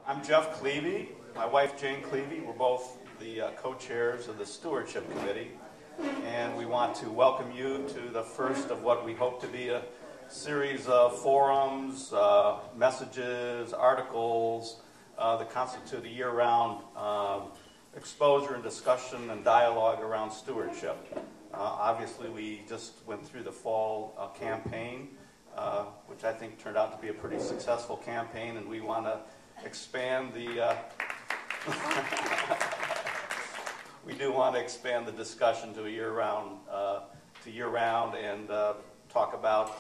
I'm Jeff Clevey. My wife Jane Clevey. We're both the co-chairs of the Stewardship Committee, and we want to welcome you to the first of what we hope to be a series of forums, messages, articles that constitute a year-round exposure and discussion and dialogue around stewardship. Obviously, we just went through the fall campaign, which I think turned out to be a pretty successful campaign, and we want to expand the we do want to expand the discussion to a year-round and talk about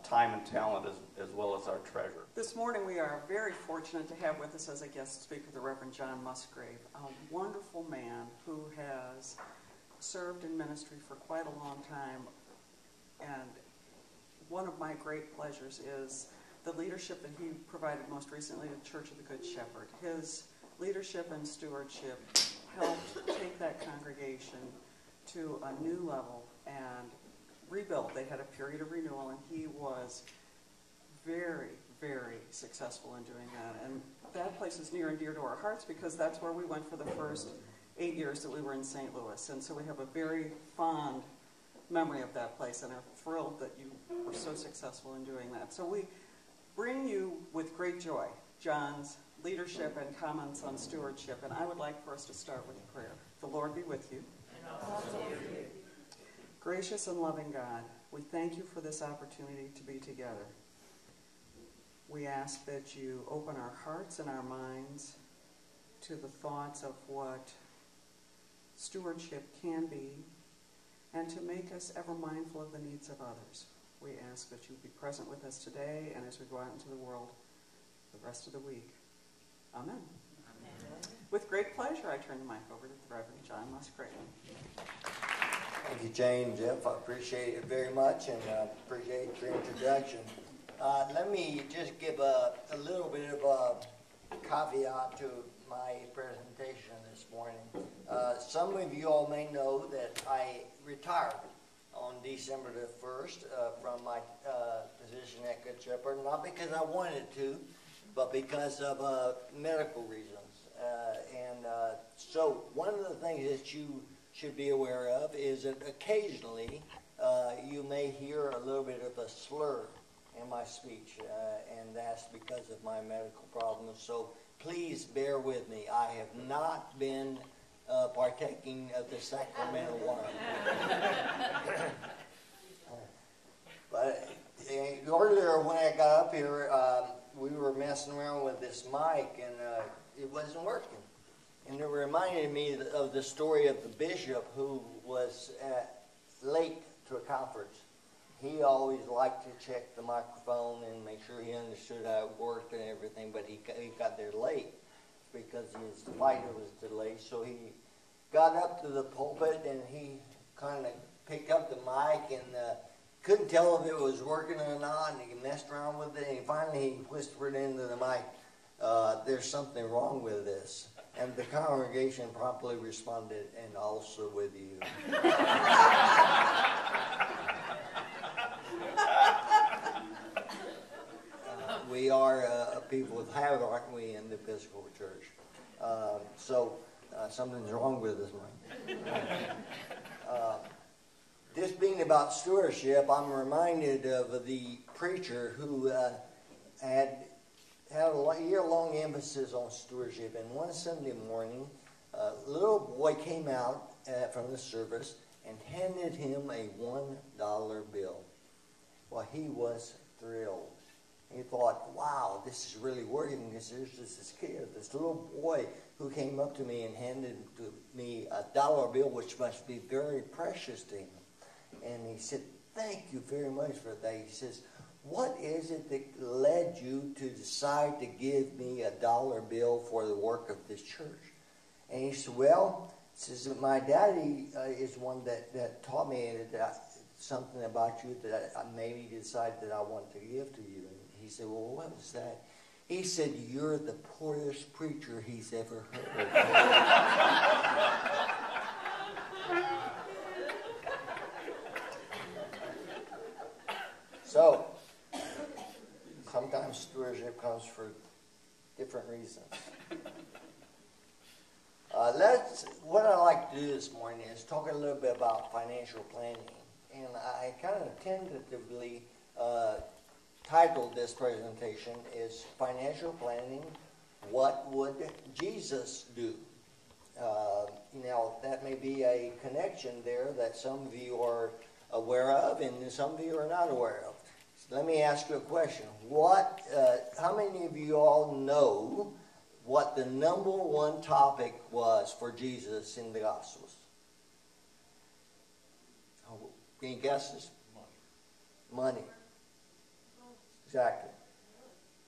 time and talent as well as our treasure. This morning we are very fortunate to have with us as a guest speaker the Reverend John Musgrave, a wonderful man who has served in ministry for quite a long time, and one of my great pleasures is the leadership that he provided most recently to the Church of the Good Shepherd. His leadership and stewardship helped take that congregation to a new level and rebuild. They had a period of renewal, and he was very, very successful in doing that. And that place is near and dear to our hearts because that's where we went for the first 8 years that we were in St. Louis. And so we have a very fond memory of that place and are thrilled that you were so successful in doing that. So we bring you with great joy John's leadership and comments on stewardship. And I would like for us to start with a prayer. The Lord be with you. And also with you. Gracious and loving God, we thank you for this opportunity to be together. We ask that you open our hearts and our minds to the thoughts of what stewardship can be and to make us ever mindful of the needs of others. We ask that you be present with us today and as we go out into the world the rest of the week. Amen. Amen. With great pleasure, I turn the mic over to the Reverend John Musgrave. Thank you, Jane and Jeff. I appreciate it very much and appreciate your introduction. Let me just give a little bit of a caveat to my presentation this morning. Some of you all may know that I retired on December the 1st from my position at Good Shepherd, not because I wanted to, but because of medical reasons. So one of the things that you should be aware of is that occasionally you may hear a little bit of a slur in my speech, and that's because of my medical problems. So please bear with me. I have not been partaking of the sacramental wine. But earlier when I got up here, we were messing around with this mic, and it wasn't working. And it reminded me of the story of the bishop who was late to a conference. He always liked to check the microphone and make sure he understood how it worked and everything, but he got there late because his flight was delayed. So he got up to the pulpit and he kind of picked up the mic and couldn't tell if it was working or not, and he messed around with it, and finally he whispered into the mic, "There's something wrong with this." And the congregation promptly responded, "And also with you." We are a people of habit, aren't we, in the Episcopal Church? So something's wrong with us, man. This being about stewardship, I'm reminded of the preacher who had a year-long emphasis on stewardship. And one Sunday morning, a little boy came out from the service and handed him a $1 bill. Well, he was thrilled. He thought, wow, this is really working, because there's just this kid, this little boy who came up to me and handed to me a $1 bill, which must be very precious to him. And he said, "Thank you very much for that." He says, "What is it that led you to decide to give me a $1 bill for the work of this church?" And he said, "Well," says, "my daddy is one that taught me something about you that I maybe decided that I want to give to you." And he said, "Well, what was that?" He said, "You're the poorest preacher he's ever heard." So, sometimes stewardship comes for different reasons. What I'd like to do this morning is talk a little bit about financial planning. And I kind of tentatively titled this presentation is Financial Planning, What Would Jesus Do? Now, that may be a connection there that some of you are aware of and some of you are not aware of. So let me ask you a question. How many of you all know what the number one topic was for Jesus in the Gospels? Any guesses? Money. Exactly.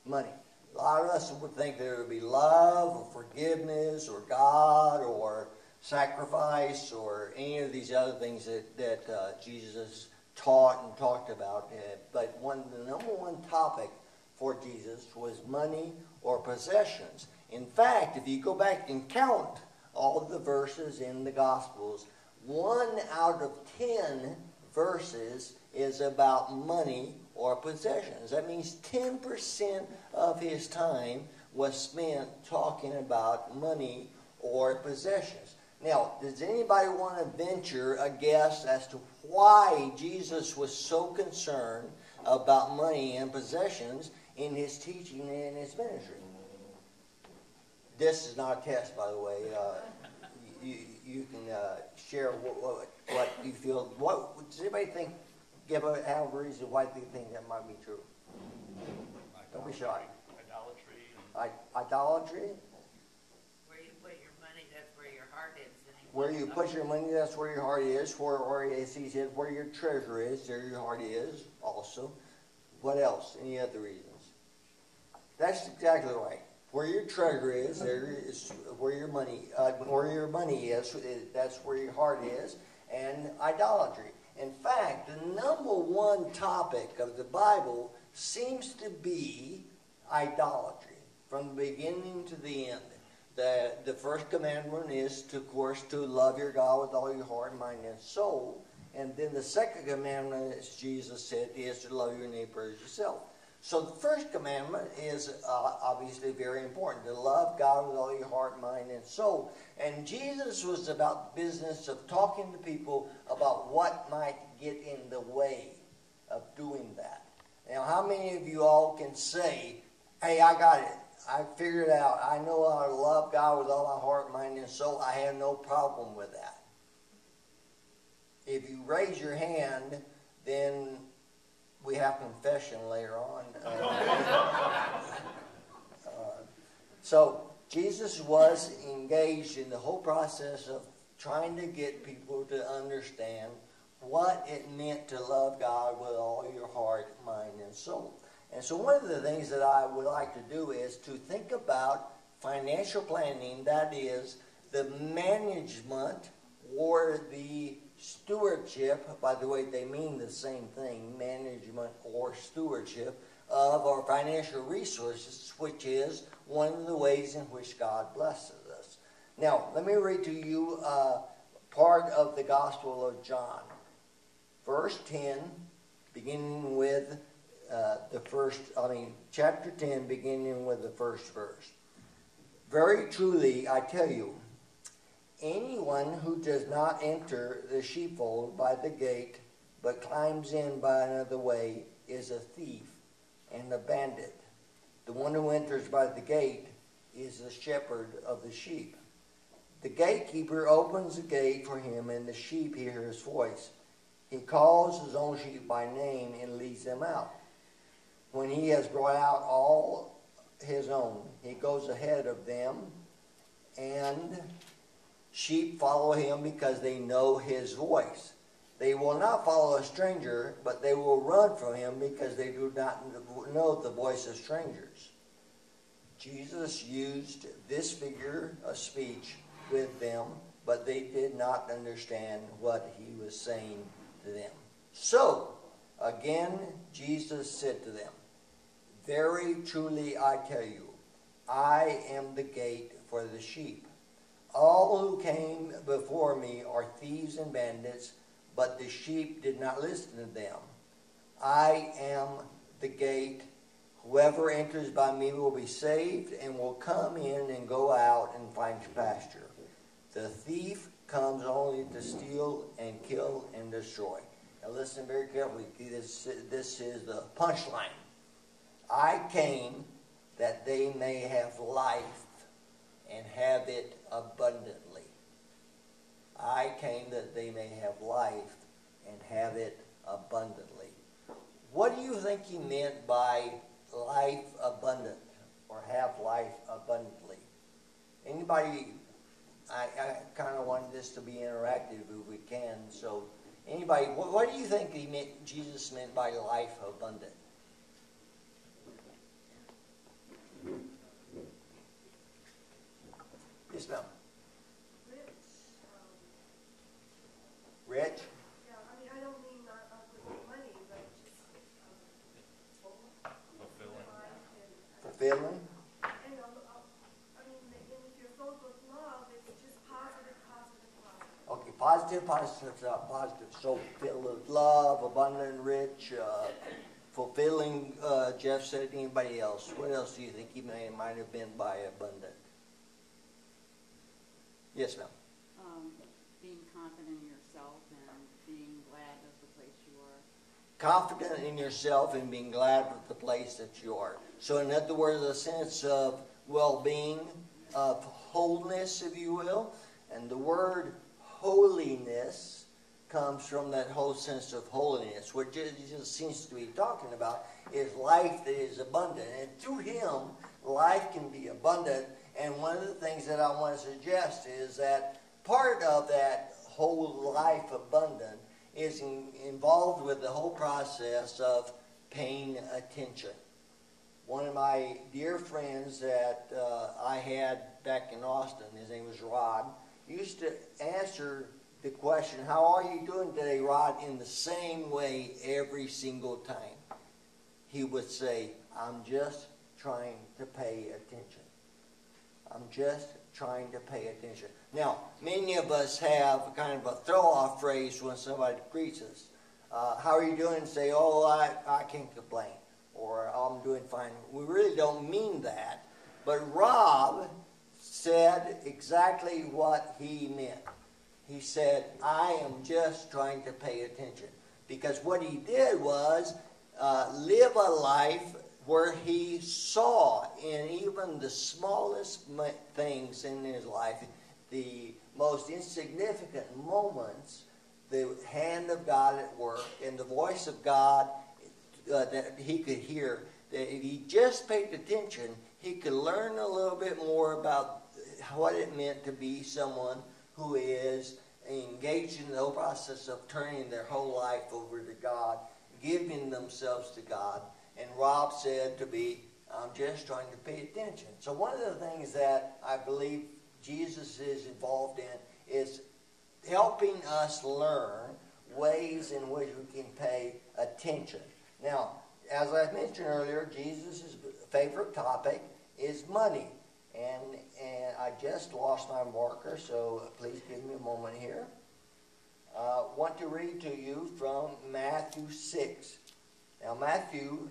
Money. A lot of us would think there would be love or forgiveness or God or sacrifice or any of these other things that Jesus taught and talked about. But the number one topic for Jesus was money or possessions. In fact, if you go back and count all of the verses in the Gospels, 1 out of 10 verses is about money or possessions. That means 10% of his time was spent talking about money or possessions. Now, does anybody want to venture a guess as to why Jesus was so concerned about money and possessions in his teaching and in his ministry? This is not a test, by the way. You can share what you feel. Does anybody think? Have a reason why they think that might be true. Don't be shy. Idolatry. Idolatry. Where you put your money, that's where your heart is. Where you put your money, that's where your heart is. As he said, where your treasure is, there your heart is also. What else? Any other reasons? That's exactly right. Where your treasure is, there is where your money is. That's where your heart is. And idolatry. In fact, the number one topic of the Bible seems to be idolatry from the beginning to the end. The first commandment is, of course, to love your God with all your heart, mind, and soul. And then the second commandment, as Jesus said, is to love your neighbor as yourself. So the first commandment is obviously very important, to love God with all your heart, mind, and soul. And Jesus was about the business of talking to people about what might get in the way of doing that. Now, how many of you all can say, hey, I got it. I figured it out. I know how to love God with all my heart, mind, and soul. I have no problem with that. If you raise your hand, then we have confession later on. So Jesus was engaged in the whole process of trying to get people to understand what it meant to love God with all your heart, mind, and soul. And so one of the things that I would like to do is to think about financial planning, that is, the management or the stewardship, by the way, they mean the same thing, management or stewardship, of our financial resources, which is one of the ways in which God blesses us. Now, let me read to you part of the Gospel of John. Verse 10, beginning with chapter 10, beginning with the first verse. Very truly, I tell you, anyone who does not enter the sheepfold by the gate, but climbs in by another way, is a thief and a bandit. The one who enters by the gate is the shepherd of the sheep. The gatekeeper opens the gate for him, and the sheep hear his voice. He calls his own sheep by name and leads them out. When he has brought out all his own, he goes ahead of them, and sheep follow him because they know his voice. They will not follow a stranger, but they will run from him because they do not know the voice of strangers. Jesus used this figure of speech with them, but they did not understand what he was saying to them. So, again, Jesus said to them, very truly I tell you, I am the gate for the sheep. All who came before me are thieves and bandits, but the sheep did not listen to them. I am the gate. Whoever enters by me will be saved and will come in and go out and find pasture. The thief comes only to steal and kill and destroy. Now listen very carefully. This is the punchline. I came that they may have life and have it abundantly. I came that they may have life and have it abundantly. What do you think he meant by life abundant or have life abundantly? Anybody? I kind of wanted this to be interactive if we can. So anybody, what do you think Jesus meant by life abundant? Yes, ma'am. Rich? Yeah, I mean, I don't mean not with money, but just Fulfilling? And I mean, if you're filled with love, it's just positive. Okay, positive. So filled with love, abundant, rich, fulfilling. Jeff said. Anybody else? What else do you think he might have been by abundant? Yes, ma'am. Being confident in yourself and being glad of the place you are. Confident in yourself and being glad with the place that you are. So in other words, a sense of well-being, of wholeness, if you will. And the word holiness comes from that whole sense of holiness. What Jesus seems to be talking about is life that is abundant. And through him, life can be abundant. And one of the things that I want to suggest is that part of that whole life abundant is involved with the whole process of paying attention. One of my dear friends that I had back in Austin, his name was Rod, used to answer the question, "How are you doing today, Rod?" in the same way every single time. He would say, "I'm just trying to pay attention. I'm just trying to pay attention." Now, many of us have kind of a throw-off phrase when somebody greets us. How are you doing? And say, "Oh, I can't complain," or "I'm doing fine." We really don't mean that. But Rob said exactly what he meant. He said, "I am just trying to pay attention." Because what he did was live a life where he saw in even the smallest things in his life, the most insignificant moments, the hand of God at work and the voice of God that he could hear. That if he just paid attention, he could learn a little bit more about what it meant to be someone who is engaged in the whole process of turning their whole life over to God, giving themselves to God. And Rob said to me, "I'm just trying to pay attention." So one of the things that I believe Jesus is involved in is helping us learn ways in which we can pay attention. Now, as I mentioned earlier, Jesus' favorite topic is money. And I just lost my marker, so please give me a moment here. I want to read to you from Matthew 6. Now, Matthew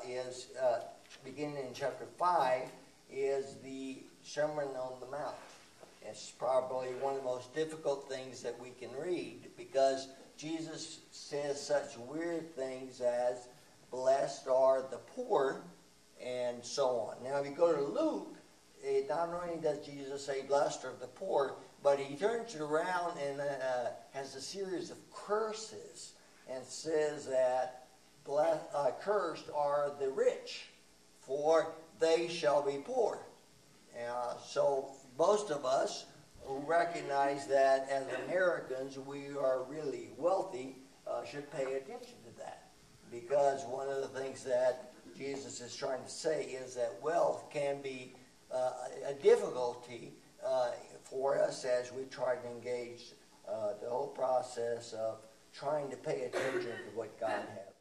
is, beginning in chapter 5, is the Sermon on the Mount. It's probably one of the most difficult things that we can read because Jesus says such weird things as, "Blessed are the poor," and so on. Now, if you go to Luke, not only does Jesus say, "Blessed are the poor," but he turns it around and has a series of curses and says that, "Cursed are the rich, for they shall be poor." So most of us who recognize that as Americans we are really wealthy should pay attention to that. Because one of the things that Jesus is trying to say is that wealth can be a difficulty for us as we try to engage the whole process of trying to pay attention to what God has.